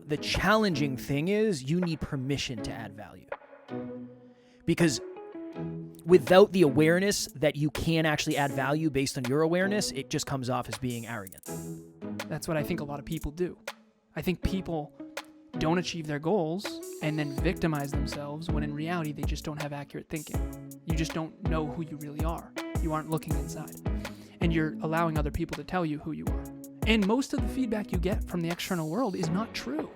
the challenging thing is you need permission to add value. Because without the awareness that you can actually add value based on your awareness, it just comes off as being arrogant. That's what I think a lot of people do. I think people don't achieve their goals and then victimize themselves when in reality they just don't have accurate thinking. You just don't know who you really are. You aren't looking inside. And you're allowing other people to tell you who you are. And most of the feedback you get from the external world is not true.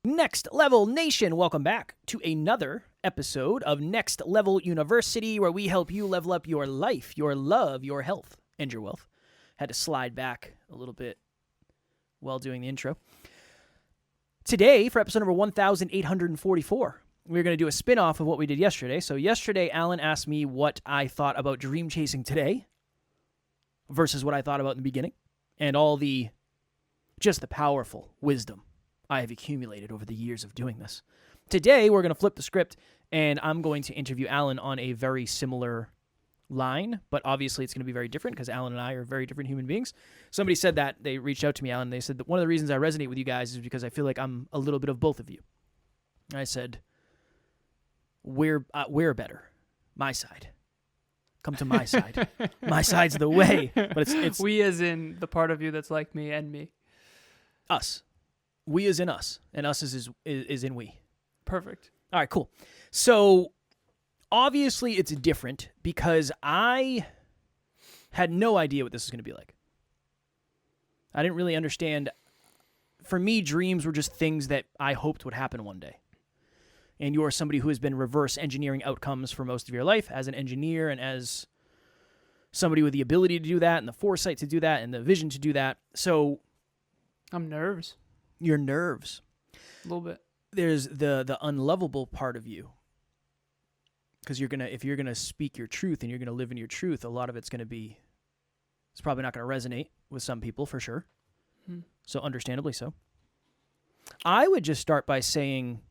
Next Level Nation, welcome back to another episode of Next Level University, where we help you level up your life, your love, your health, and your wealth. Had to slide back a little bit while doing the intro. Today, for episode number 1844, we're going to do a spin-off of what we did yesterday. So yesterday, Alan asked me what I thought about dream chasing today versus what I thought about in the beginning, and all the powerful wisdom I have accumulated over the years of doing this. Today, we're going to flip the script, and I'm going to interview Alan on a very similar line, but obviously it's going to be very different because Alan and I are very different human beings. Somebody said that. They reached out to me, Alan. They said that one of the reasons I resonate with you guys is because I feel like I'm a little bit of both of you. And I said, we're better. My side. Come to my side. My side's the way. But it's we as in the part of you that's like me and me. Us. We as in us, and us is in we. Perfect. All right, cool. So obviously it's different because I had no idea what this was going to be like. I didn't really understand. For me, dreams were just things that I hoped would happen one day. And you are somebody who has been reverse engineering outcomes for most of your life as an engineer and as somebody with the ability to do that and the foresight to do that and the vision to do that. So I'm nervous. Your nerves. A little bit. There's the unlovable part of you. Because if you're gonna speak your truth and you're gonna live in your truth, a lot of it's probably not gonna resonate with some people for sure. So understandably so. I would just start by saying,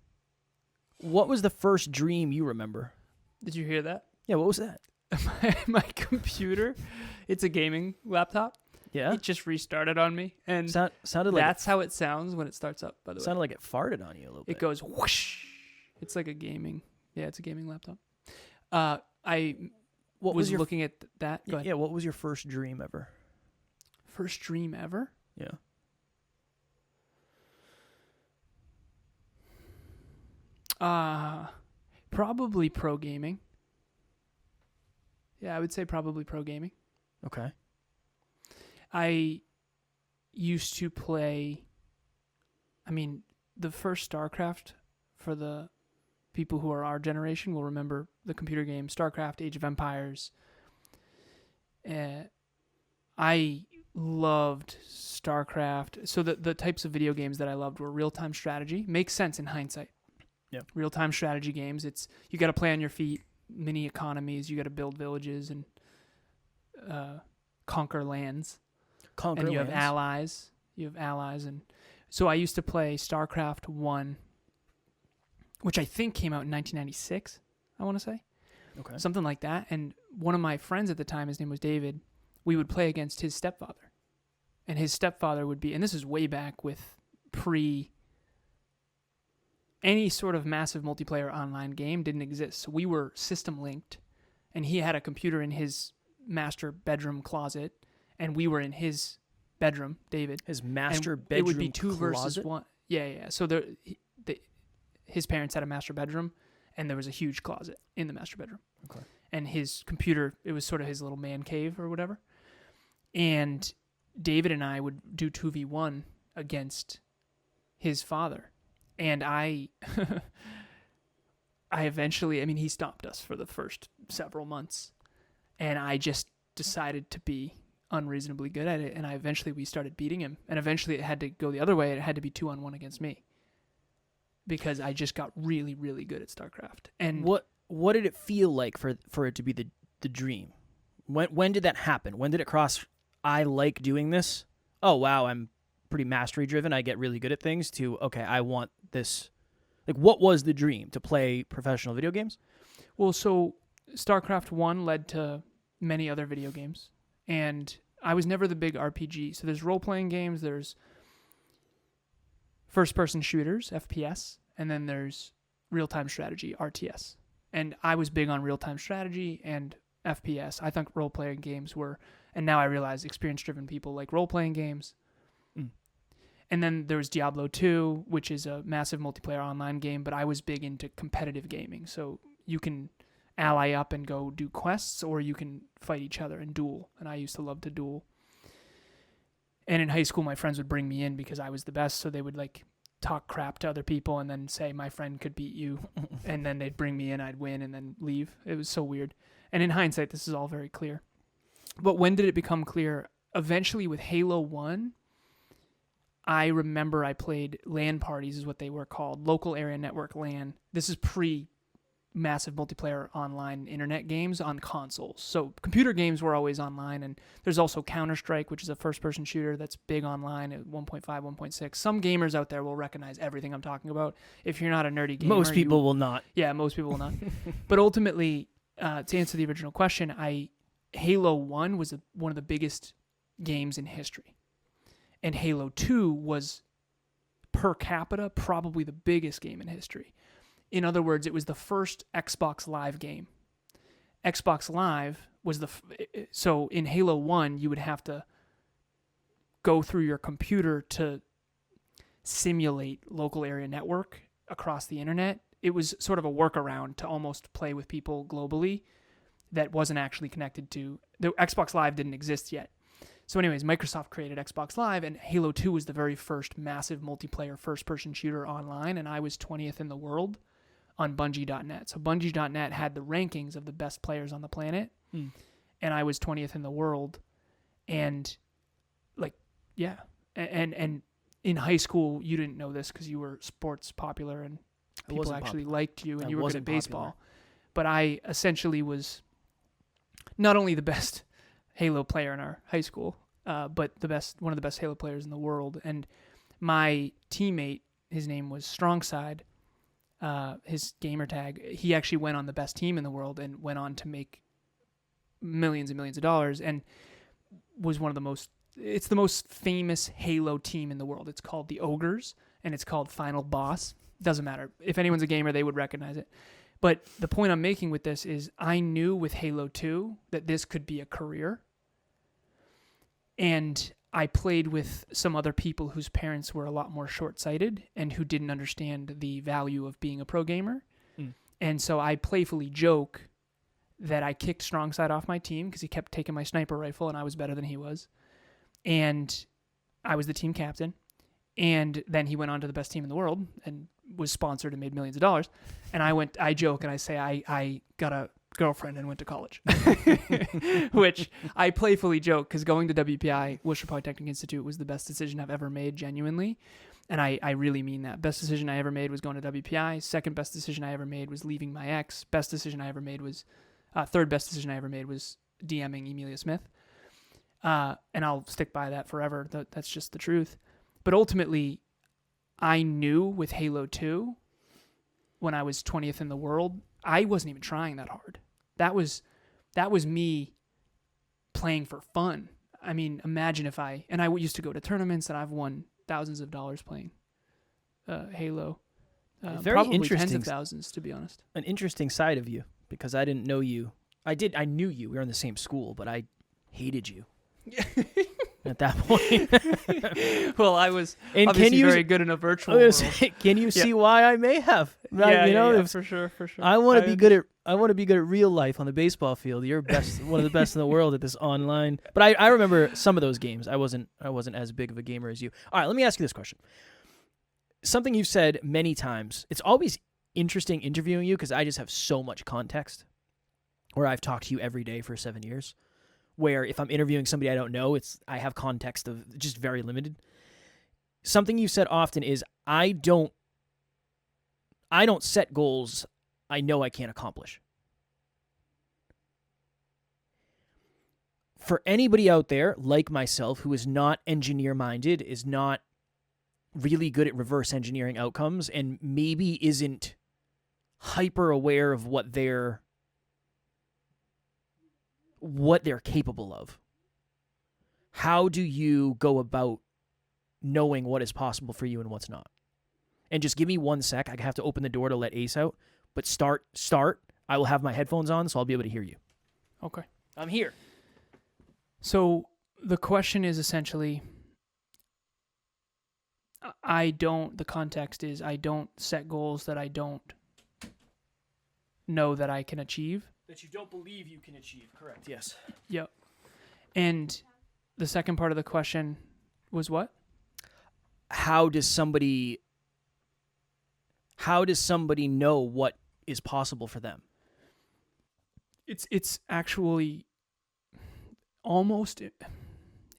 what was the first dream you remember? Did you hear that? Yeah, what was that? My computer, it's a gaming laptop. Yeah? It just restarted on me. And sounded like that's how it sounds when it starts up, by the way. Sounded like it farted on you a little bit. It goes whoosh. It's like a gaming. Yeah, it's a gaming laptop. I was looking at that. Go ahead. Yeah, what was your first dream ever? First dream ever? Yeah. Probably pro gaming. Yeah, I would say probably pro gaming. Okay. I used to play, the first StarCraft, for the people who are our generation will remember the computer game StarCraft, Age of Empires. I loved StarCraft. So the types of video games that I loved were real-time strategy. Makes sense in hindsight. Yeah. Real-time strategy games. It's you got to play on your feet, mini economies. You got to build villages and conquer lands. And you have allies. And so I used to play StarCraft 1, which I think came out in 1996, I want to say. Okay. Something Something like that. And one of my friends at the time, his name was David, we would play against his stepfather. And his stepfather would be, and this is way back with any sort of massive multiplayer online game didn't exist. So we were system linked, and he had a computer in his master bedroom closet, and we were in his bedroom, David. His master and bedroom it would be two closet? versus one. Yeah. So his parents had a master bedroom, and there was a huge closet in the master bedroom. Okay. And his computer, it was sort of his little man cave or whatever. And David and I would do 2v1 against his father. And I eventually, he stopped us for the first several months. And I just decided to be unreasonably good at it. And we started beating him. And eventually it had to go the other way. It had to be 2-on-1 against me. Because I just got really, really good at StarCraft. And what did it feel like for it to be the dream? When did that happen? When did it cross, I like doing this? Oh, wow, I'm pretty mastery driven. I get really good at things to, okay, I want this. Like, what was the dream? To play professional video games? Well, so StarCraft 1 led to many other video games. And I was never the big RPG. So there's role-playing games, there's first-person shooters, FPS, and then there's real-time strategy, RTS. And I was big on real-time strategy and FPS. I think role-playing games were, and now I realize experience-driven people like role-playing games. And then there was Diablo 2, which is a massive multiplayer online game, but I was big into competitive gaming. So you can ally up and go do quests, or you can fight each other and duel. And I used to love to duel. And in high school, my friends would bring me in because I was the best, so they would like talk crap to other people and then say my friend could beat you, and then they'd bring me in, I'd win, and then leave. It was so weird. And in hindsight, this is all very clear. But when did it become clear? Eventually with Halo 1, I remember I played LAN parties, is what they were called, local area network LAN. This is pre-massive multiplayer online internet games on consoles. So computer games were always online, and there's also Counter-Strike, which is a first-person shooter that's big online at 1.5, 1.6. Some gamers out there will recognize everything I'm talking about. If you're not a nerdy gamer... Most people will not. Yeah, most people will not. But ultimately, to answer the original question, Halo 1 was one of the biggest games in history. And Halo 2 was, per capita, probably the biggest game in history. In other words, it was the first Xbox Live game. Xbox Live was so in Halo 1, you would have to go through your computer to simulate local area network across the internet. It was sort of a workaround to almost play with people globally that wasn't actually connected to... The Xbox Live didn't exist yet. So anyways, Microsoft created Xbox Live, and Halo 2 was the very first massive multiplayer first-person shooter online, and I was 20th in the world on Bungie.net. So Bungie.net had the rankings of the best players on the planet, and I was 20th in the world. And, like, yeah. And in high school, you didn't know this because you were sports popular, and people actually liked you, and you were good at baseball. But I essentially was not only the best Halo player in our high school, but one of the best Halo players in the world. And my teammate, his name was Strongside, his gamer tag, he actually went on the best team in the world and went on to make millions and millions of dollars, and was it's the most famous Halo team in the world. It's called the Ogres, and it's called Final Boss. Doesn't matter. If anyone's a gamer, they would recognize it. But the point I'm making with this is I knew with Halo 2 that this could be a career. And I played with some other people whose parents were a lot more short-sighted and who didn't understand the value of being a pro gamer. And so I playfully joke that I kicked Strongside off my team because he kept taking my sniper rifle and I was better than he was. And I was the team captain. And then he went on to the best team in the world and was sponsored and made millions of dollars. And I joke and I say I got a girlfriend and went to college, which I playfully joke because going to WPI, Worcester Polytechnic Institute, was the best decision I've ever made, genuinely. And I really mean that. Best decision I ever made was going to WPI. Second best decision I ever made was leaving my ex. Best decision I ever made was, third best decision I ever made was DMing Emilia Smith. And I'll stick by that forever. That's just the truth. But ultimately, I knew with Halo 2, when I was 20th in the world, I wasn't even trying that hard. That was me playing for fun. I mean, imagine if I used to go to tournaments and I've won thousands of dollars playing Halo. Very probably interesting. Tens of thousands, to be honest. An interesting side of you, because I didn't know you. I knew you. We were in the same school, but I hated you. At that point. Well, I was and obviously very good in a virtual world. Can you see why I may have? Yeah, for sure. I want to be good at real life on the baseball field. You're one of the best in the world at this online. But I remember some of those games. I wasn't as big of a gamer as you. All right, let me ask you this question. Something you've said many times. It's always interesting interviewing you because I just have so much context. Where I've talked to you every day for 7 years. Where if I'm interviewing somebody I don't know, I have context of just very limited. Something you've said often is I don't set goals I know I can't accomplish. For anybody out there like myself who is not engineer-minded, is not really good at reverse engineering outcomes, and maybe isn't hyper aware of what they're capable of. How do you go about knowing what is possible for you and what's not? And just give me 1 sec. I have to open the door to let Ace out. But start. I will have my headphones on, so I'll be able to hear you. Okay. I'm here. So the question is essentially, the context is I don't set goals that I don't know that I can achieve. That you don't believe you can achieve. Correct. Yes. Yep. And the second part of the question was what? How does somebody know what is possible for them? It's actually almost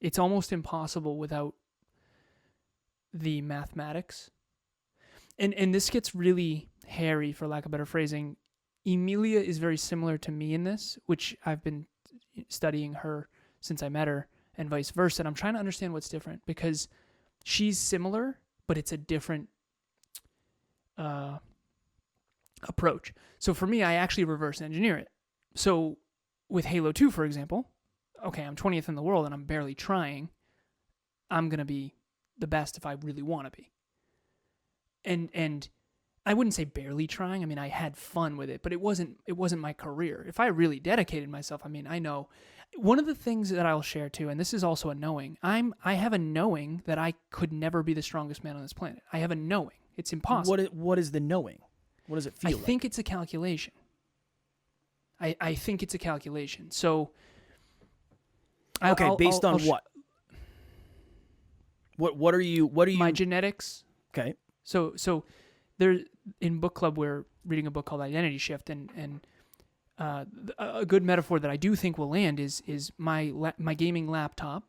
impossible without the mathematics. And this gets really hairy, for lack of better phrasing. Emilia is very similar to me in this, which I've been studying her since I met her, and vice versa. And I'm trying to understand what's different, because she's similar, but it's a different approach. So for me, I actually reverse engineer it. So with Halo 2, for example, okay, I'm 20th in the world and I'm barely trying. I'm going to be the best if I really want to be. And I wouldn't say barely trying. I mean, I had fun with it, but it wasn't my career. If I really dedicated myself, I mean, I know one of the things that I'll share too, and this is also a knowing. I have a knowing that I could never be the strongest man on this planet. I have a knowing. It's impossible. What is the knowing? What does it feel like? I think it's a calculation. I think it's a calculation. So, okay, based on what? What are you? My genetics. Okay. So there in book club we're reading a book called Identity Shift, and a good metaphor that I do think will land is my gaming laptop.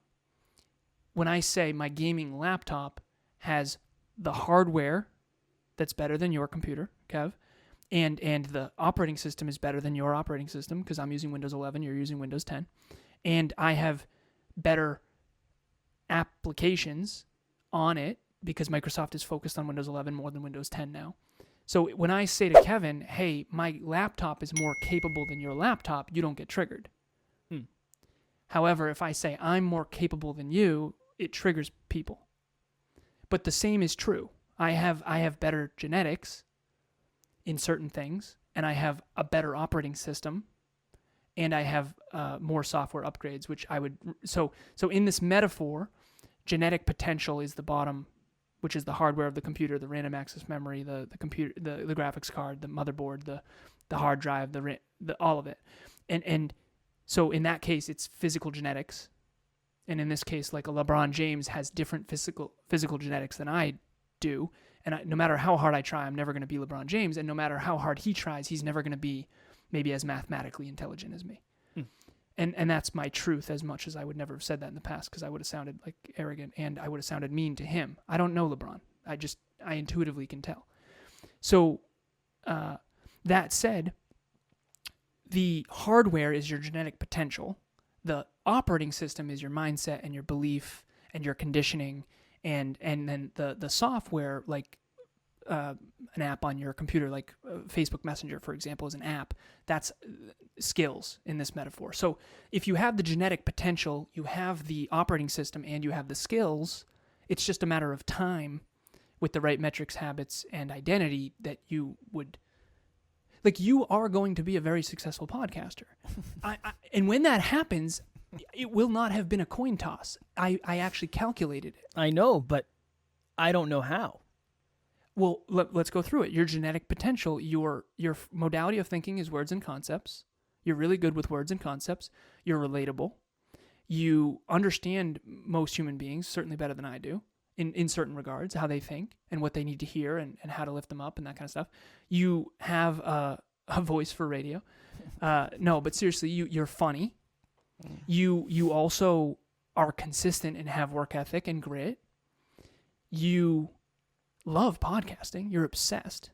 When I say my gaming laptop has the hardware that's better than your computer, Kev, and the operating system is better than your operating system, because I'm using Windows 11, you're using Windows 10, and I have better applications on it because Microsoft is focused on Windows 11 more than Windows 10 now. So when I say to Kevin, hey, my laptop is more capable than your laptop, you don't get triggered. However, if I say I'm more capable than you, it triggers people. But the same is true. I have better genetics in certain things, and I have a better operating system, and I have more software upgrades, which I would... So in this metaphor, genetic potential is the bottom, which is the hardware of the computer, the random access memory, the computer, the graphics card, the motherboard, the hard drive, the all of it. And so in that case, it's physical genetics. And in this case, like a LeBron James has different physical genetics than I do. And no matter how hard I try, I'm never going to be LeBron James. And no matter how hard he tries, he's never going to be maybe as mathematically intelligent as me. And that's my truth, as much as I would never have said that in the past, because I would have sounded like arrogant and I would have sounded mean to him. I don't know LeBron. I intuitively can tell. So that said, the hardware is your genetic potential. The operating system is your mindset and your belief and your conditioning, and then the software, like an app on your computer, like Facebook Messenger, for example, is an app. That's skills in this metaphor. So if you have the genetic potential, you have the operating system, and you have the skills, it's just a matter of time with the right metrics, habits, and identity that you would... Like, you are going to be a very successful podcaster. And when that happens, it will not have been a coin toss. I actually calculated it. I know, but I don't know how. Well, let's go through it. Your genetic potential, your modality of thinking is words and concepts. You're really good with words and concepts. You're relatable. You understand most human beings, certainly better than I do, in certain regards, how they think and what they need to hear and how to lift them up and that kind of stuff. You have a voice for radio. No, but seriously, you're funny. You also are consistent and have work ethic and grit. You love podcasting. You're obsessed.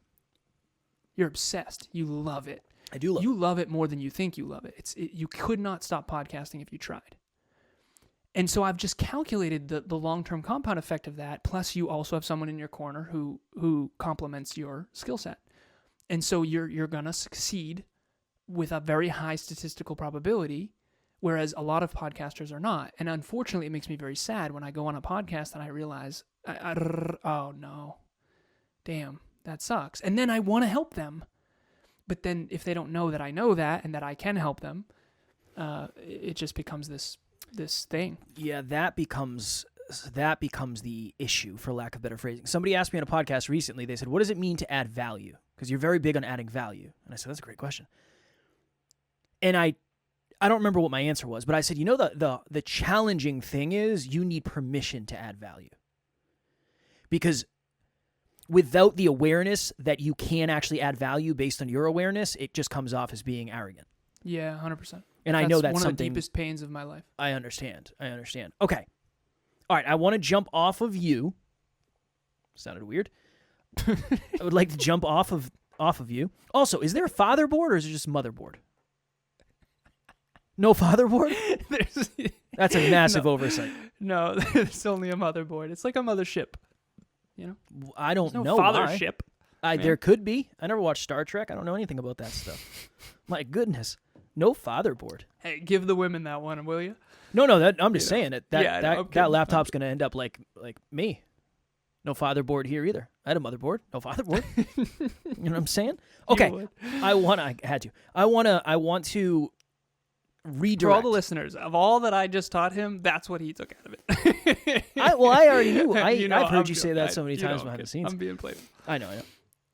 You love it. I do love it. You love it more than you think you love it. You could not stop podcasting if you tried. And so I've just calculated the long-term compound effect of that, plus you also have someone in your corner who complements your skill set. And so you're going to succeed with a very high statistical probability, whereas a lot of podcasters are not. And unfortunately, it makes me very sad when I go on a podcast and I realize, oh no, damn, that sucks. And then I want to help them. But then if they don't know that I know that and that I can help them, it just becomes this thing. Yeah, that becomes the issue, for lack of better phrasing. Somebody asked me on a podcast recently, they said, what does it mean to add value? Because you're very big on adding value. And I said, that's a great question. And I don't remember what my answer was, but I said, the challenging thing is you need permission to add value. Because without the awareness that you can actually add value based on your awareness, it just comes off as being arrogant. Yeah, 100%. And I know that's one something... of the deepest pains of my life. I understand. Okay. All right, I want to jump off of you. Sounded weird. I would like to jump off of you. Also, is there a fatherboard or is it just motherboard? No fatherboard? That's a massive oversight. No, there's only a motherboard. It's like a mothership. I don't There's know no fathership. There could be. I never watched Star Trek. I don't know anything about that stuff. My goodness. No fatherboard. Hey, give the women that one, will you? No, I'm just saying that laptop's going to end up like me. No fatherboard here either. I had a motherboard. No fatherboard. You know what I'm saying? Okay. I want to redirect. For all the listeners, of all that I just taught him, that's what he took out of it. I already knew. I've heard you say that so many times behind the scenes. I'm being played. I know.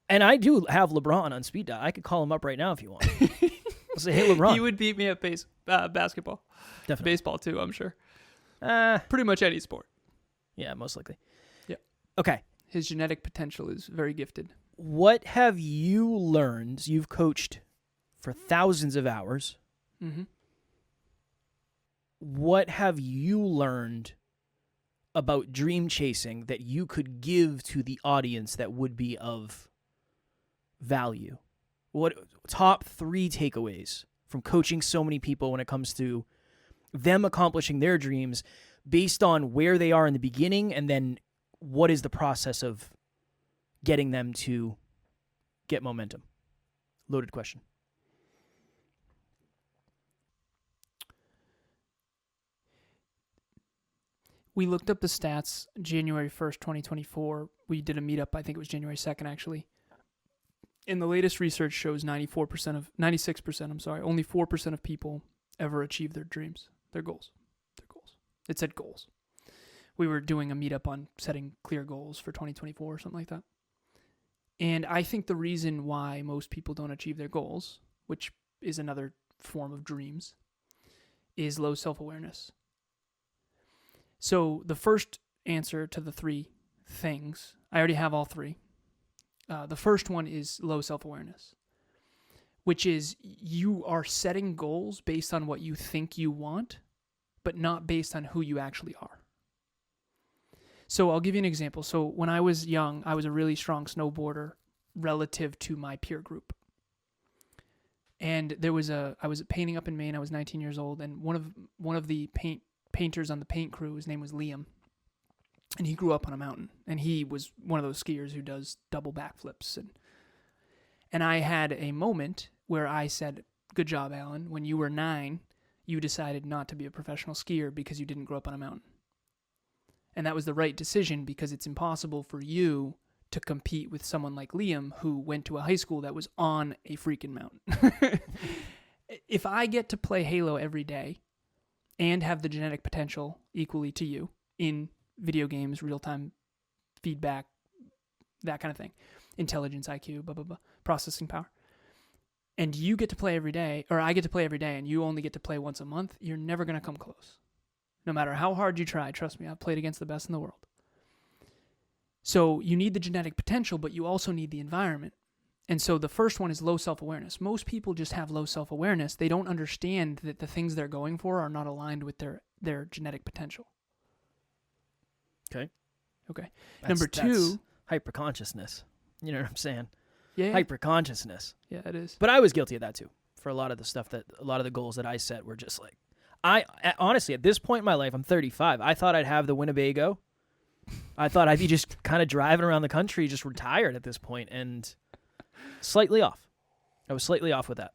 And I do have LeBron on speed dial. I could call him up right now if you want. I'll say, hey, LeBron. He would beat me at basketball. Definitely. Baseball, too, I'm sure. Pretty much any sport. Yeah, most likely. Yeah. Okay. His genetic potential is very gifted. What have you learned? You've coached for thousands of hours. Mm-hmm. What have you learned about dream chasing that you could give to the audience that would be of value? What top 3 takeaways from coaching so many people when it comes to them accomplishing their dreams based on where they are in the beginning, and then what is the process of getting them to get momentum? Loaded question. We looked up the stats January 1st, 2024. We did a meetup. I think it was January 2nd, actually. And the latest research shows 96%, only 4% of people ever achieve their dreams, their goals. It said goals. We were doing a meetup on setting clear goals for 2024 or something like that. And I think the reason why most people don't achieve their goals, which is another form of dreams, is low self-awareness. So the first answer to the 3 things, I already have all 3. The first one is low self-awareness, which is you are setting goals based on what you think you want, but not based on who you actually are. So I'll give you an example. So when I was young, I was a really strong snowboarder relative to my peer group. And I was painting up in Maine. I was 19 years old, and one of the painters on the paint crew, his name was Liam. And he grew up on a mountain, and he was one of those skiers who does double backflips. And I had a moment where I said, good job, Alan. When you were 9, you decided not to be a professional skier because you didn't grow up on a mountain. And that was the right decision, because it's impossible for you to compete with someone like Liam, who went to a high school that was on a freaking mountain. If I get to play Halo every day and have the genetic potential equally to you in video games, real-time feedback, that kind of thing, intelligence, IQ, blah, blah, blah, processing power, and you get to play every day, or I get to play every day, and you only get to play once a month, you're never going to come close. No matter how hard you try, trust me, I've played against the best in the world. So you need the genetic potential, but you also need the environment. And so the first one is low self-awareness. Most people just have low self-awareness. They don't understand that the things they're going for are not aligned with their genetic potential. Okay. Number 2, hyperconsciousness. You know what I'm saying? Yeah. Hyperconsciousness. Yeah, it is. But I was guilty of that too. For a lot of the goals that I set were just like, honestly, at this point in my life, I'm 35. I thought I'd have the Winnebago. I thought I'd be just kind of driving around the country, just retired at this point, and slightly off. I was slightly off with that.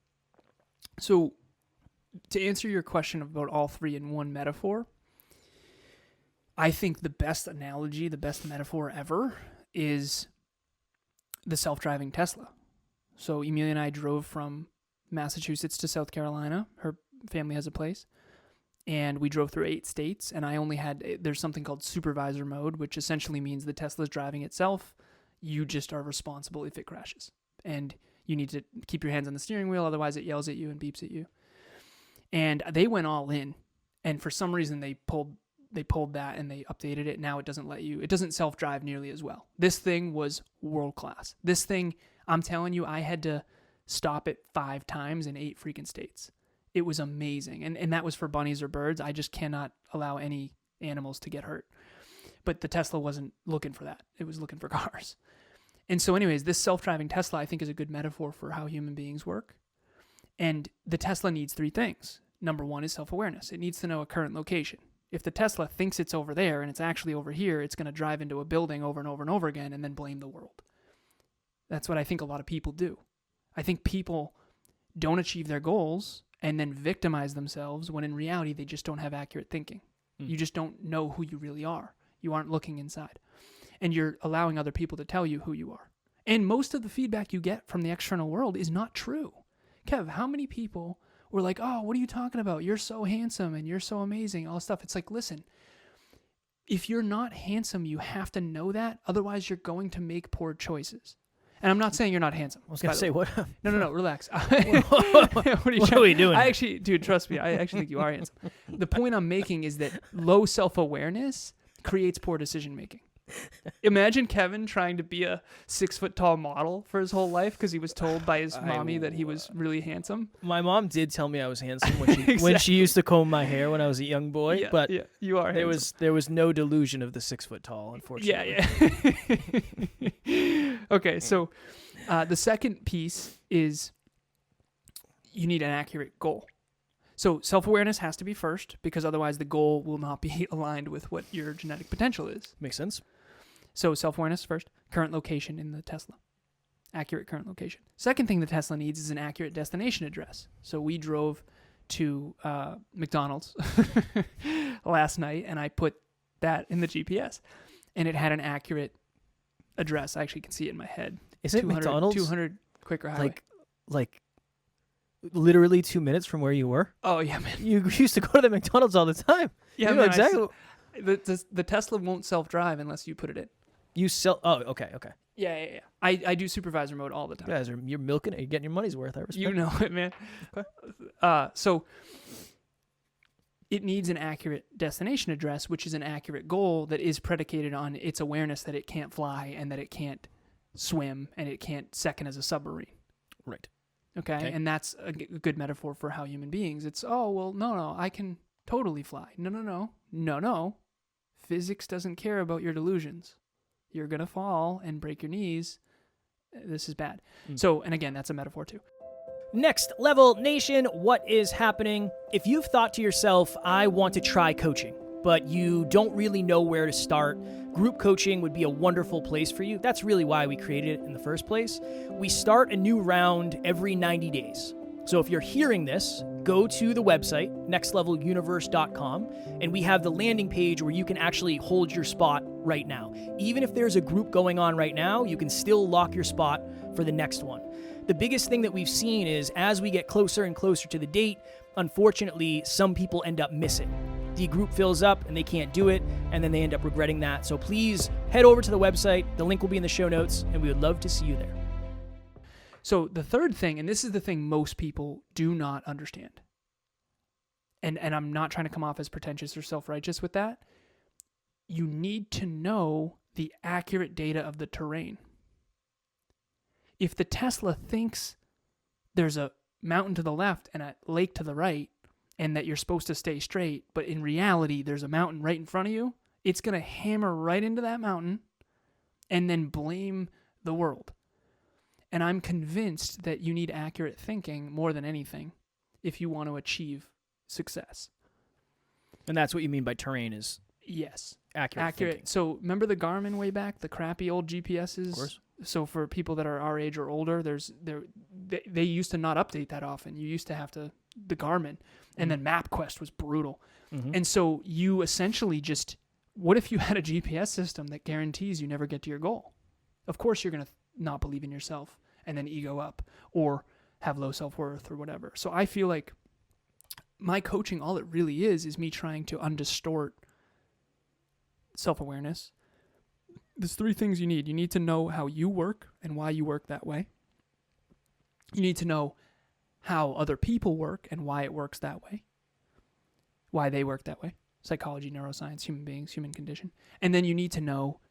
So to answer your question about all 3 in one metaphor, I think the best analogy, the best metaphor ever is the self-driving Tesla. So Emilia and I drove from Massachusetts to South Carolina. Her family has a place. And we drove through 8 states, and there's something called supervisor mode, which essentially means the Tesla's driving itself. You just are responsible if it crashes. And you need to keep your hands on the steering wheel, otherwise it yells at you and beeps at you. And they went all in, and for some reason they pulled that and they updated it. Now it doesn't self-drive nearly as well. This thing was world class. This thing, I'm telling you, I had to stop it 5 times in 8 freaking states. It was amazing. And that was for bunnies or birds. I just cannot allow any animals to get hurt. But the Tesla wasn't looking for that. It was looking for cars. And so anyways, this self-driving Tesla, I think, is a good metaphor for how human beings work. And the Tesla needs 3 things. Number 1 is self-awareness. It needs to know a current location. If the Tesla thinks it's over there and it's actually over here, it's going to drive into a building over and over and over again and then blame the world. That's what I think a lot of people do. I think people don't achieve their goals and then victimize themselves when in reality they just don't have accurate thinking. You just don't know who you really are. You aren't looking inside. And you're allowing other people to tell you who you are. And most of the feedback you get from the external world is not true. Kev, how many people were like, oh, what are you talking about? You're so handsome and you're so amazing, all this stuff. It's like, listen, if you're not handsome, you have to know that. Otherwise, you're going to make poor choices. And I'm not saying you're not handsome. I was going to say, what? No, relax. What are we doing? I actually, dude, trust me. I actually think you are handsome. The point I'm making is that low self-awareness creates poor decision-making. Imagine Kevin trying to be a 6-foot-tall model for his whole life because he was told by his mommy that he was really handsome. My mom did tell me I was handsome when she used to comb my hair when I was a young boy. Yeah, but you are handsome. There was no delusion of the 6-foot-tall, unfortunately. Yeah. Okay, so the second piece is you need an accurate goal. So self-awareness has to be first because otherwise the goal will not be aligned with what your genetic potential is. Makes sense. So self-awareness first, current location in the Tesla, accurate current location. Second thing the Tesla needs is an accurate destination address. So we drove to McDonald's last night, and I put that in the GPS, and it had an accurate address. I actually can see it in my head. Is it McDonald's? 200 Quaker Highway. Like literally 2 minutes from where you were? Oh, yeah, man. You used to go to the McDonald's all the time. Yeah, you know exactly. The Tesla won't self-drive unless you put it in. Oh, okay. Yeah. I do supervisor mode all the time. You guys you're milking it. You're getting your money's worth. I respect You know it, man. Okay. So it needs an accurate destination address, which is an accurate goal that is predicated on its awareness that it can't fly and that it can't swim and it can't second as a submarine. Right. Okay. And that's a good metaphor for how human beings. It's, no, I can totally fly. No. Physics doesn't care about your delusions. You're going to fall and break your knees. This is bad. So, and again, that's a metaphor too. Next Level Nation, what is happening? If you've thought to yourself, I want to try coaching, but you don't really know where to start, group coaching would be a wonderful place for you. That's really why we created it in the first place. We start a new round every 90 days. So if you're hearing this, go to the website, nextleveluniverse.com, and we have the landing page where you can actually hold your spot right now. Even if there's a group going on right now, you can still lock your spot for the next one. The biggest thing that we've seen is as we get closer and closer to the date, unfortunately, some people end up missing. The group fills up and they can't do it, and then they end up regretting that. So please head over to the website. The link will be in the show notes, and we would love to see you there. So the third thing, and this is the thing most people do not understand, and I'm not trying to come off as pretentious or self-righteous with that, you need to know the accurate data of the terrain. If the Tesla thinks there's a mountain to the left and a lake to the right, and that you're supposed to stay straight, but in reality there's a mountain right in front of you, it's going to hammer right into that mountain and then blame the world. And I'm convinced that you need accurate thinking more than anything if you want to achieve success. And that's what you mean by terrain is? Yes. Accurate thinking. So remember the Garmin way back, the crappy old GPSs? Of course. So for people that are our age or older, they used to not update that often. You used to have to, the Garmin, and then MapQuest was brutal. Mm-hmm. And so you essentially just, what if you had a GPS system that guarantees you never get to your goal? Of course you're going to not believe in yourself and then ego up or have low self-worth or whatever. So I feel like my coaching, all it really is me trying to undistort self-awareness. There's 3 things you need. You need to know how you work and why you work that way. You need to know how other people work and why it works that way. Why they work that way. Psychology, neuroscience, human beings, human condition. And then you need to know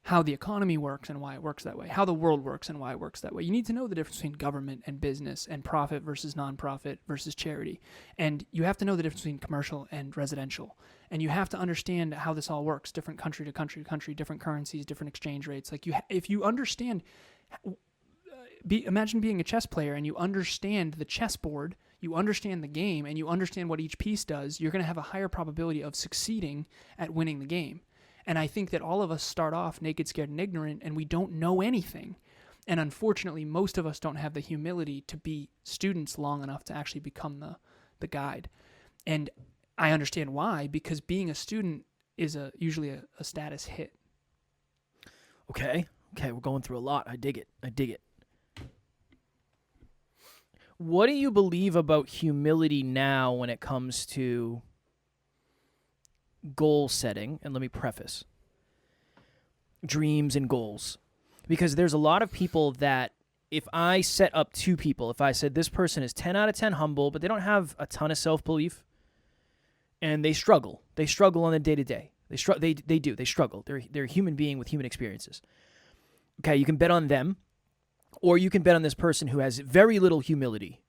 how the economy works and why it works that way. How the world works and why it works that way. You need to know the difference between government and business and profit versus nonprofit versus charity. And you have to know the difference between commercial and residential. And you have to understand how this all works, different country to country to country, different currencies, different exchange rates. Like if you understand, imagine being a chess player and you understand the chessboard, you understand the game, and you understand what each piece does, you're going to have a higher probability of succeeding at winning the game. And I think that all of us start off naked, scared, and ignorant, and we don't know anything. And unfortunately, most of us don't have the humility to be students long enough to actually become the guide. And I understand why, because being a student is usually a status hit. Okay, we're going through a lot. I dig it. What do you believe about humility now when it comes to goal setting? And let me preface dreams and goals, because there's a lot of people that if I set up 2 people, if I said this person is 10 out of 10 humble, but they don't have a ton of self-belief and they struggle on the day-to-day. They struggle. They're a human being with human experiences. Okay, you can bet on them, or you can bet on this person who has very little humility,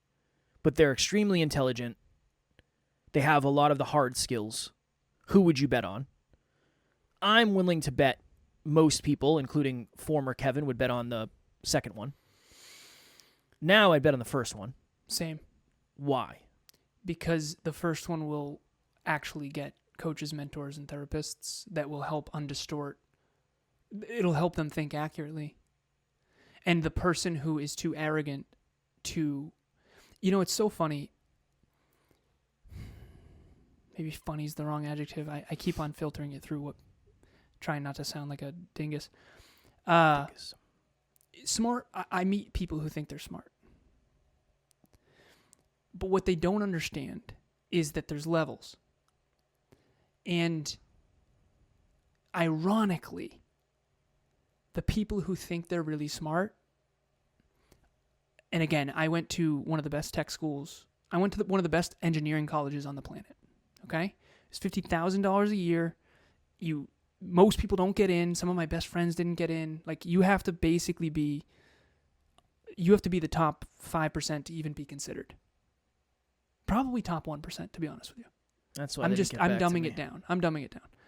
but they're extremely intelligent. They have a lot of the hard skills. Who would you bet on? I'm willing to bet most people, including former Kevin, would bet on the second one. Now I'd bet on the first one. Same. Why? Because the first one will actually get coaches, mentors, and therapists that will help undistort. It'll help them think accurately. And the person who is too arrogant to... it's so funny. Maybe funny is the wrong adjective. I keep on filtering it through trying not to sound like a dingus. Smart, I meet people who think they're smart. But what they don't understand is that there's levels. And ironically, the people who think they're really smart, and again, I went to one of the best tech schools. I went to one of the best engineering colleges on the planet. Okay? It's $50,000 a year. Most people don't get in. Some of my best friends didn't get in. Like, you have to basically be the top 5% to even be considered. Probably top 1%, to be honest with you. That's why I'm dumbing it down.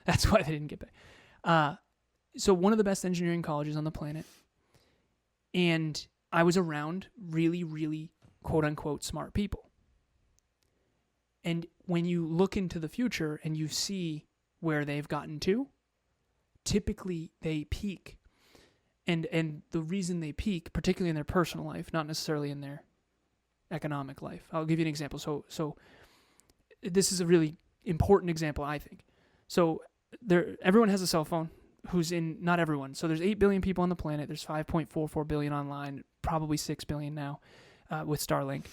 That's why they didn't get back. So one of the best engineering colleges on the planet. And I was around really, really quote unquote smart people. And when you look into the future and you see where they've gotten to, typically they peak. And the reason they peak, particularly in their personal life, not necessarily in their economic life. I'll give you an example. So this is a really important example, I think. So everyone has a cell phone. Not everyone. So there's 8 billion people on the planet. There's 5.44 billion online, probably 6 billion now with Starlink.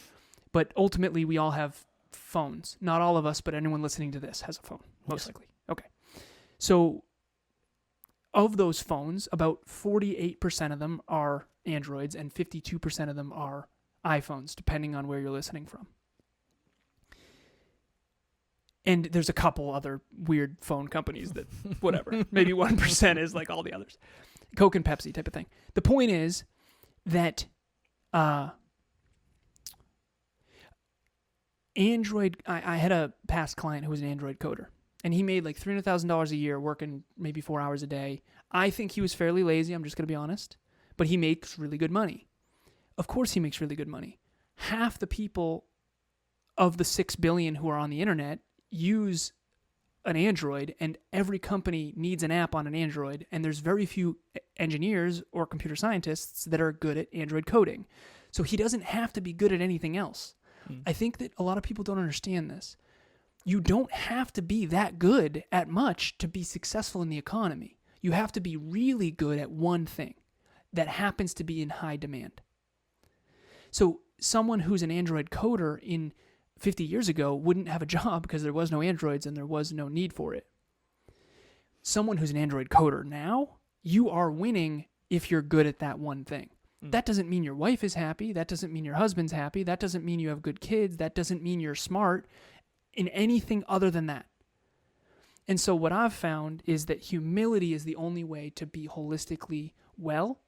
But ultimately, we all have phones. Not all of us, but anyone listening to this has a phone, most likely. Okay. So of those phones, about 48% of them are Androids and 52% of them are iPhones, depending on where you're listening from. And there's a couple other weird phone companies that, whatever, maybe 1% is like all the others. Coke and Pepsi type of thing. The point is that Android, I had a past client who was an Android coder, and he made like $300,000 a year working maybe 4 hours a day. I think he was fairly lazy, I'm just going to be honest, but he makes really good money. Of course he makes really good money. Half the people of the 6 billion who are on the internet use an Android, and every company needs an app on an Android, and there's very few engineers or computer scientists that are good at Android coding. So he doesn't have to be good at anything else. I think that a lot of people don't understand this. You don't have to be that good at much to be successful in the economy. You have to be really good at one thing. that happens to be in high demand. So someone who's an Android coder in 50 years ago wouldn't have a job because there was no Androids and there was no need for it. Someone who's an Android coder now, you are winning if you're good at that one thing. That doesn't mean your wife is happy. That doesn't mean your husband's happy. That doesn't mean you have good kids. That doesn't mean you're smart in anything other than that. And so what I've found is that humility is the only way to be holistically well.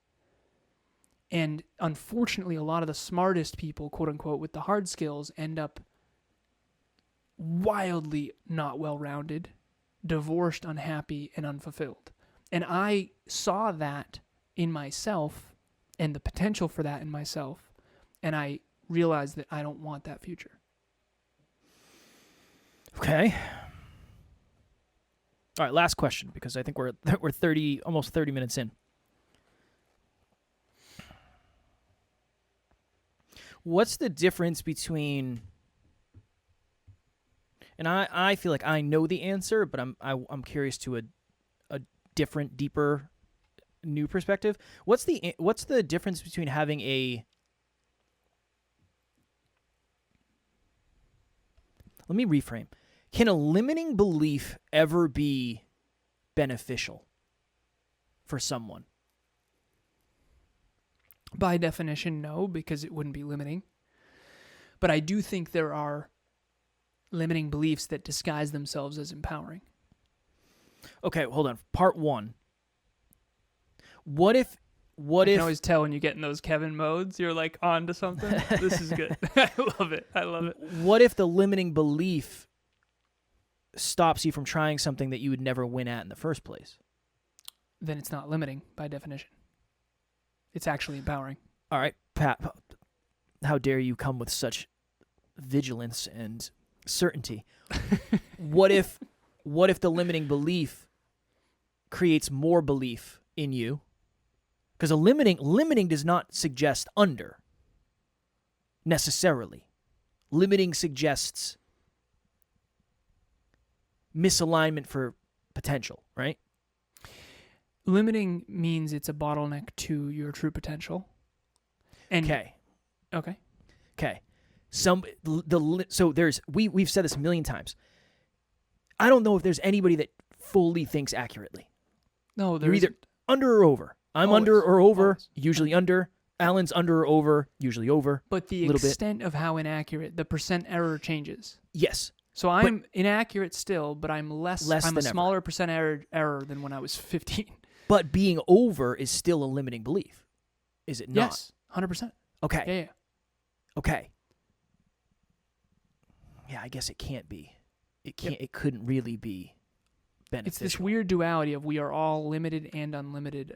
And unfortunately, a lot of the smartest people, quote unquote, with the hard skills end up wildly not well-rounded, divorced, unhappy, and unfulfilled. And I saw that in myself and the potential for that in myself. And I realized that I don't want that future. Okay. All right, last question, because I think we're almost 30 minutes in. What's the difference between, and I feel like I know the answer, but I'm curious to a different, deeper, new perspective. What's the difference between having let me reframe. Can a limiting belief ever be beneficial for someone? By definition, no, because it wouldn't be limiting. But I do think there are limiting beliefs that disguise themselves as empowering. Okay, hold on. Part one. What if I can always tell when you get in those Kevin modes, you're like on to something. This is good. I love it. What if the limiting belief stops you from trying something that you would never win at in the first place? Then it's not limiting by definition. It's actually empowering. All right, Pat, how dare you come with such vigilance and certainty? What if the limiting belief creates more belief in you? Because limiting does not suggest under, necessarily. Limiting suggests misalignment for potential, right? Limiting means it's a bottleneck to your true potential. Okay. So we've said this a million times. I don't know if there's anybody that fully thinks accurately. No, you're either under or over. I'm always, under or over, always. Usually under. Alan's under or over, usually over. But the extent of how inaccurate, the percent error changes. Yes. So I'm inaccurate still, but I'm less I'm a smaller ever. percent error than when I was 15. But being over is still a limiting belief, is it not? Yes, 100%. Okay. Yeah. Okay. Yeah, I guess it can't be. It can't. Yep. It couldn't really be beneficial. It's this weird duality of we are all limited and unlimited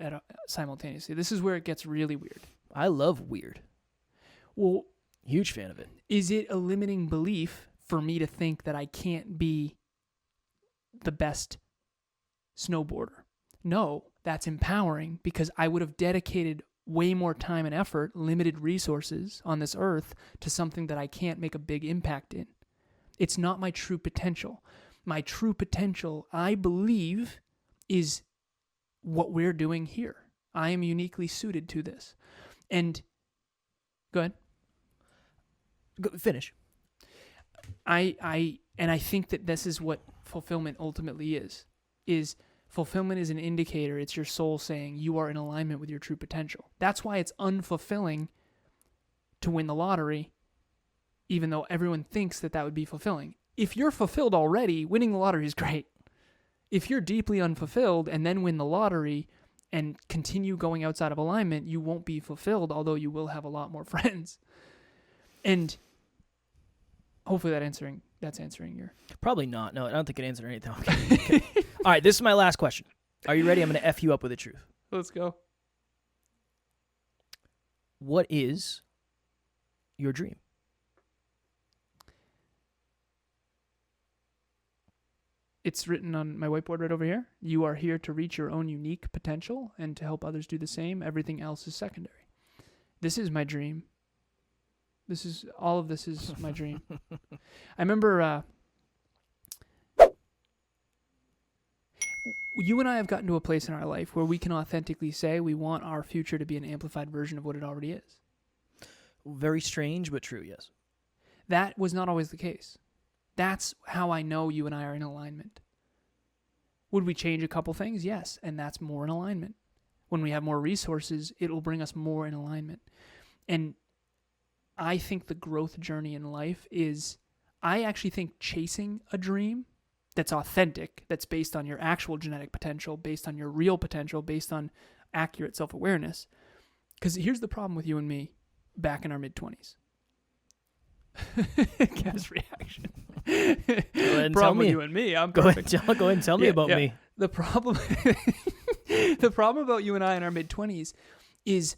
simultaneously. This is where it gets really weird. I love weird. Well, huge fan of it. Is it a limiting belief for me to think that I can't be the best snowboarder? No, that's empowering because I would have dedicated way more time and effort, limited resources on this earth to something that I can't make a big impact in. It's not my true potential. My true potential, I believe, is what we're doing here. I am uniquely suited to this. And go ahead. Finish. I think that this is what fulfillment ultimately is fulfillment is an indicator. It's your soul saying you are in alignment with your true potential. That's why it's unfulfilling to win the lottery, even though everyone thinks that would be fulfilling. If you're fulfilled already, winning the lottery is great. If you're deeply unfulfilled and then win the lottery and continue going outside of alignment, you won't be fulfilled, although you will have a lot more friends. And hopefully that's answering your... Probably not. No, I don't think it answered anything. Okay. All right, this is my last question. Are you ready? I'm going to F you up with the truth. Let's go. What is your dream? It's written on my whiteboard right over here. You are here to reach your own unique potential and to help others do the same. Everything else is secondary. This is my dream. All of this is my dream. I remember you and I have gotten to a place in our life where we can authentically say we want our future to be an amplified version of what it already is. Very strange, but true, yes. That was not always the case. That's how I know you and I are in alignment. Would we change a couple things? Yes, and that's more in alignment. When we have more resources, it will bring us more in alignment. And I think the growth journey in life is, I actually think chasing a dream that's authentic, that's based on your actual genetic potential, based on your real potential, based on accurate self-awareness. Because here's the problem with you and me back in our mid-20s. Gas reaction. Go ahead and problem tell me. with you and me. I'm Go ahead, perfect. go ahead and tell me about me. The problem, the problem about you and I in our mid-20s is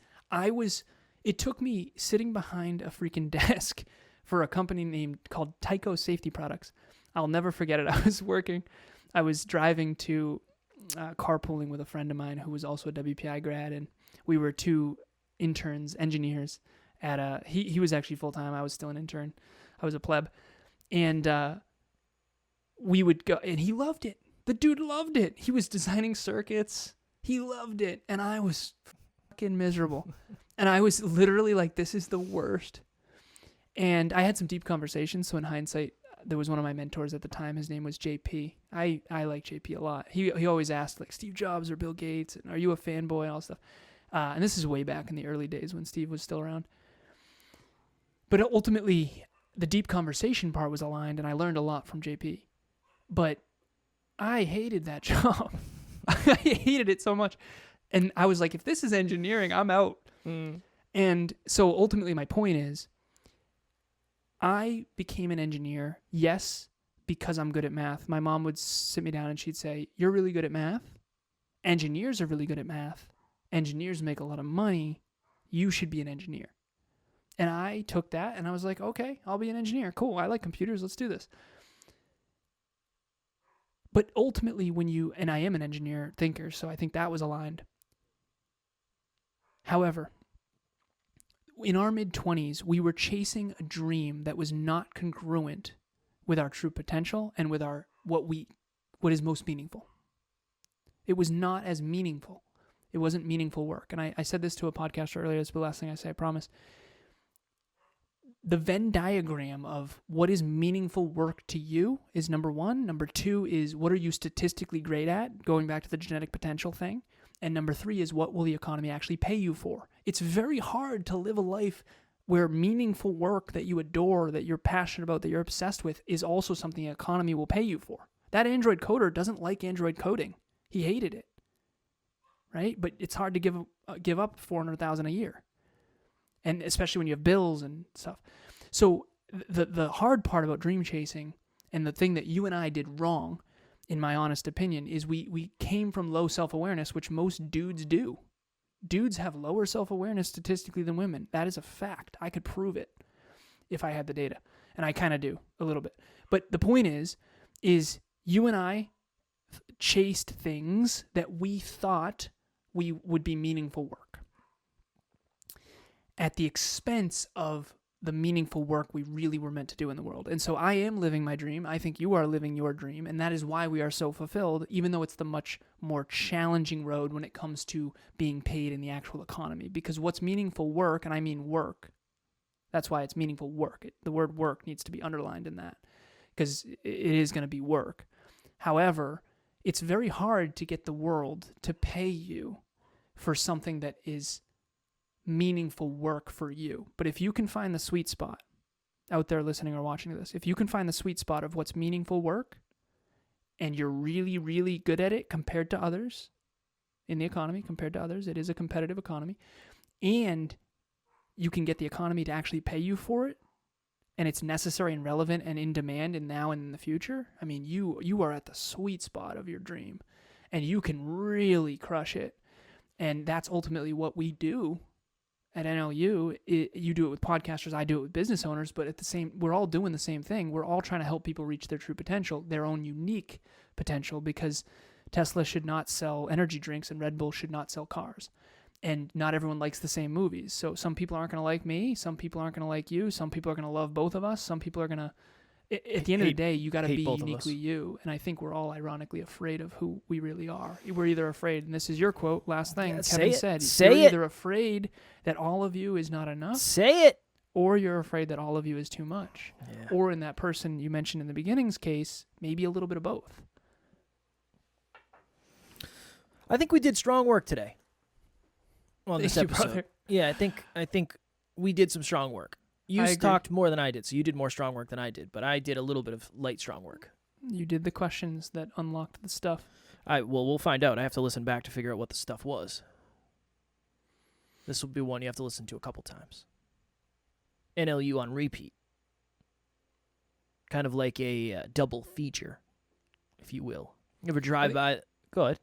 it took me sitting behind a freaking desk for a company called Tyco Safety Products. I'll never forget it. I was driving to carpooling with a friend of mine who was also a WPI grad, and we were two interns, engineers at he was actually full-time. I was still an intern. I was a pleb. And we would go, and he loved it. The dude loved it. He was designing circuits. He loved it. And I was fucking miserable. And I was literally like, this is the worst. And I had some deep conversations. So in hindsight, there was one of my mentors at the time. His name was JP. I like JP a lot. He always asked, like, Steve Jobs or Bill Gates, and are you a fanboy and all that stuff. And this is way back in the early days when Steve was still around. But ultimately, the deep conversation part was aligned, and I learned a lot from JP. But I hated that job. I hated it so much. And I was like, if this is engineering, I'm out. And so ultimately my point is, I became an engineer, yes, because I'm good at math. My mom would sit me down and she'd say, you're really good at math. Engineers are really good at math. Engineers make a lot of money. You should be an engineer. And I took that and I was like, okay, I'll be an engineer. Cool. I like computers. Let's do this. But ultimately and I am an engineer thinker, so I think that was aligned. However, in our mid-20s, we were chasing a dream that was not congruent with our true potential and with what is most meaningful. It was not as meaningful. It wasn't meaningful work. And I said this to a podcaster earlier. It's the last thing I say, I promise. The Venn diagram of what is meaningful work to you is number one. Number two is what are you statistically great at, going back to the genetic potential thing. And number three is what will the economy actually pay you for? It's very hard to live a life where meaningful work that you adore, that you're passionate about, that you're obsessed with is also something the economy will pay you for. That Android coder doesn't like Android coding. He hated it, right? But it's hard to give up $400,000 a year. And especially when you have bills and stuff. So the hard part about dream chasing, and the thing that you and I did wrong, in my honest opinion, is we came from low self-awareness, which most dudes do. Dudes have lower self-awareness statistically than women. That is a fact. I could prove it if I had the data. And I kind of do a little bit. But the point is you and I chased things that we thought we would be meaningful work at the expense of the meaningful work we really were meant to do in the world. And so I am living my dream. I think you are living your dream. And that is why we are so fulfilled, even though it's the much more challenging road when it comes to being paid in the actual economy. Because what's meaningful work, and I mean work, that's why it's meaningful work. The word work needs to be underlined in that, because it is going to be work. However, it's very hard to get the world to pay you for something that is meaningful work for you. But if you can find the sweet spot out there listening or watching this, if you can find the sweet spot of what's meaningful work and you're really, really good at it compared to others in the economy, compared to others, it is a competitive economy, and you can get the economy to actually pay you for it, and it's necessary and relevant and in demand and now and in the future, I mean, you are at the sweet spot of your dream and you can really crush it. And that's ultimately what we do at NLU. You do it with podcasters, I do it with business owners, but we're all doing the same thing. We're all trying to help people reach their true potential, their own unique potential, because Tesla should not sell energy drinks and Red Bull should not sell cars. And not everyone likes the same movies. So some people aren't going to like me. Some people aren't going to like you. Some people are going to love both of us. Some people are going to At the end of the day, you got to hate be both of us. uniquely you. And I think we're all ironically afraid of who we really are. We're either afraid, and this is your quote, last thing Kevin said. Say you're it. either afraid that all of you is not enough, Say it. or you're afraid that all of you is too much. Yeah. Or in that person you mentioned in the beginning's case, maybe a little bit of both. I think we did strong work today on this Thank you, episode. brother. Yeah, I think we did some strong work. You I agree. talked more than I did, so you did more strong work than I did, but I did a little bit of light strong work. You did the questions that unlocked the stuff. We'll find out. I have to listen back to figure out what the stuff was. This will be one you have to listen to a couple times. NLU on repeat. Kind of like a double feature, if you will. You ever drive by? Go ahead.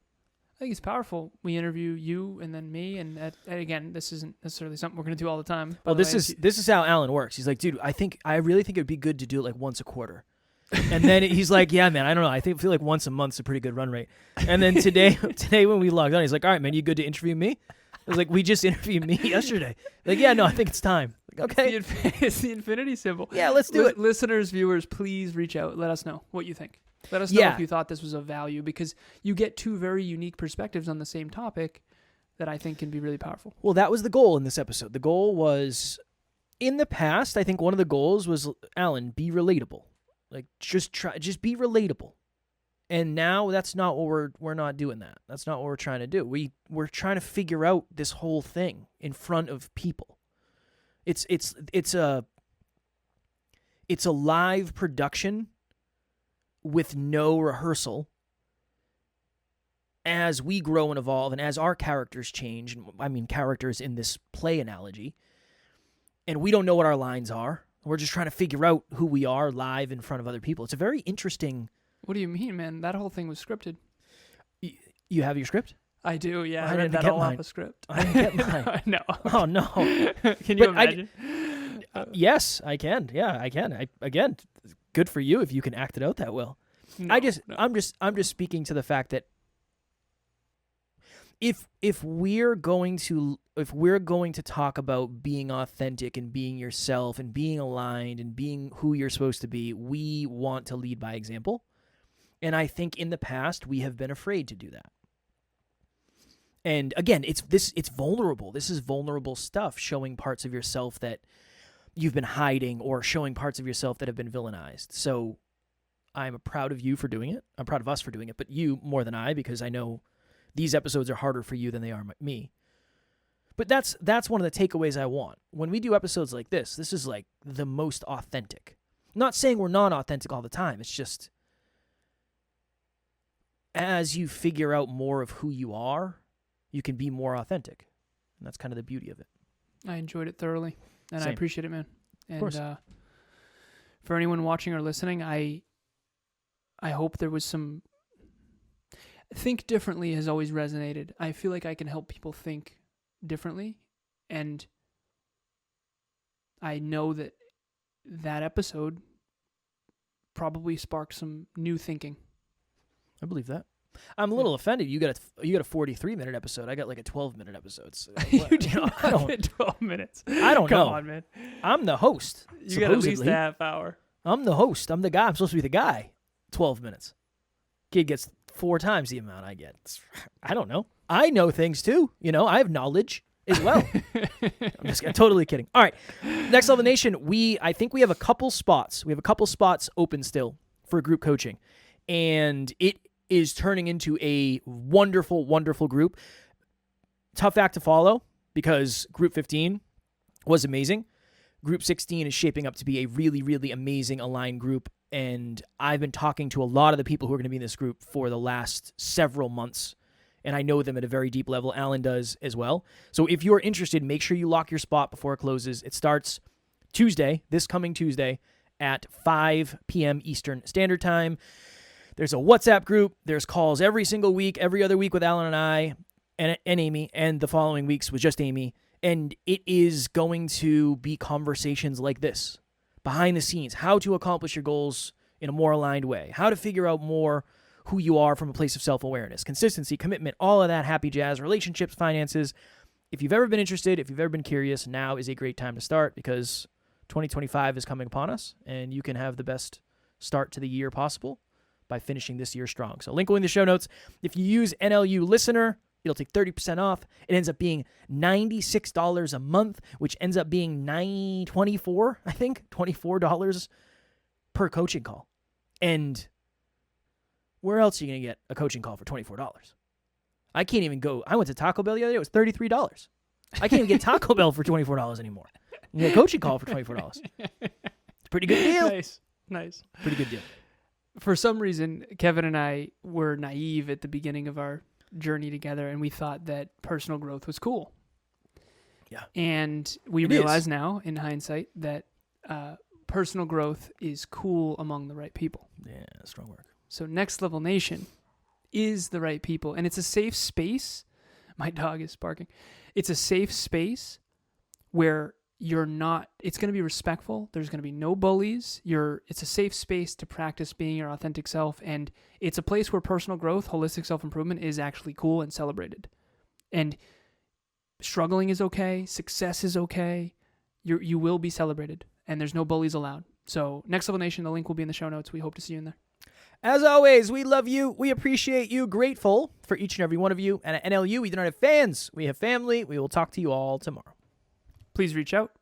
I think it's powerful. We interview you and then me, and again, this isn't necessarily something we're going to do all the time. Well, this is how Alan works. He's like, dude, I really think it would be good to do it like once a quarter. And then he's like, yeah, man, I don't know. I feel like once a month's a pretty good run rate. And then today when we logged on, he's like, all right, man, you good to interview me? I was like, we just interviewed me yesterday. Like, yeah, no, I think it's time. Like, okay. It's the infinity symbol. Yeah, let's do it. Listeners, viewers, please reach out. Let us know what you think. Let us know if you thought this was of value, because you get two very unique perspectives on the same topic that I think can be really powerful. Well, that was the goal in this episode. The goal was, in the past, I think one of the goals was, Alan, be relatable. Like, just be relatable. And now that's not what we're not doing that. That's not what we're trying to do. We're trying to figure out this whole thing in front of people. It's a live production with no rehearsal as we grow and evolve and as our characters change. I mean, characters in this play analogy. And we don't know what our lines are. We're just trying to figure out who we are live in front of other people. It's a very interesting... What do you mean, man? That whole thing was scripted. You have your script? I do, yeah. I I read didn't that get all mine. off a script. I didn't get mine. No. Oh, no. Can you But imagine? Yes, I can. Yeah, I can. Again, good for you if you can act it out that well. No, I'm just speaking to the fact that if we're going to talk about being authentic and being yourself and being aligned and being who you're supposed to be, we want to lead by example. And I think in the past we have been afraid to do that. And again, it's vulnerable. This is vulnerable stuff, showing parts of yourself that you've been hiding or showing parts of yourself that have been villainized. So I'm proud of you for doing it. I'm proud of us for doing it, but you more than I, because I know these episodes are harder for you than they are me. But that's one of the takeaways I want. When we do episodes like this is like the most authentic. I'm not saying we're not authentic all the time. It's just as you figure out more of who you are, you can be more authentic. And that's kind of the beauty of it. I enjoyed it thoroughly, and Same. I appreciate it, man. And Of course. For anyone watching or listening, I hope there was some... Think differently has always resonated. I feel like I can help people think differently, and I know that episode probably sparked some new thinking. I believe that. I'm a little offended. You got a 43-minute episode. I got like a 12-minute episode. So, You did not get 12 minutes. I don't Come know. on, man. I'm the host. You got at least supposedly. a half hour. I'm the host. I'm the guy. I'm supposed to be the guy. 12 minutes. Kid gets 4 times the amount I get. I don't know. I know things too. I have knowledge as well. I'm totally kidding. All right. Next Level Nation, I think we have a couple spots. We have a couple spots open still for group coaching. And it is turning into a wonderful, wonderful group. Tough act to follow because Group 15 was amazing. Group 16 is shaping up to be a really, really amazing aligned group. And I've been talking to a lot of the people who are going to be in this group for the last several months. And I know them at a very deep level. Alan does as well. So if you're interested, make sure you lock your spot before it closes. It starts this coming Tuesday at 5 p.m. Eastern Standard Time. There's a WhatsApp group. There's calls every single week, every other week with Alan and I and Amy, and the following weeks with just Amy. And it is going to be conversations like this, behind the scenes, how to accomplish your goals in a more aligned way, how to figure out more who you are from a place of self-awareness, consistency, commitment, all of that happy jazz, relationships, finances. If you've ever been interested, if you've ever been curious, now is a great time to start because 2025 is coming upon us, and you can have the best start to the year possible by finishing this year strong. So link will in the show notes. If you use NLU Listener, it'll take 30% off. It ends up being $96 a month, which ends up being $24 per coaching call. And where else are you going to get a coaching call for $24? I can't even go. I went to Taco Bell the other day. It was $33. I can't even get Taco Bell for $24 anymore. You get a coaching call for $24. It's a pretty good deal. Nice. Pretty good deal. For some reason, Kevin and I were naive at the beginning of our journey together, and we thought that personal growth was cool. Yeah. And we realize now, in hindsight, that personal growth is cool among the right people. Yeah, strong work. So Next Level Nation is the right people, and it's a safe space. My dog is barking. It's a safe space where you're not, it's going to be respectful. There's going to be no bullies. It's a safe space to practice being your authentic self. And it's a place where personal growth, holistic self-improvement is actually cool and celebrated. And struggling is okay. Success is okay. You will be celebrated, and there's no bullies allowed. So Next Level Nation, the link will be in the show notes. We hope to see you in there. As always, we love you. We appreciate you. Grateful for each and every one of you. And at NLU, we do not have fans. We have family. We will talk to you all tomorrow. Please reach out.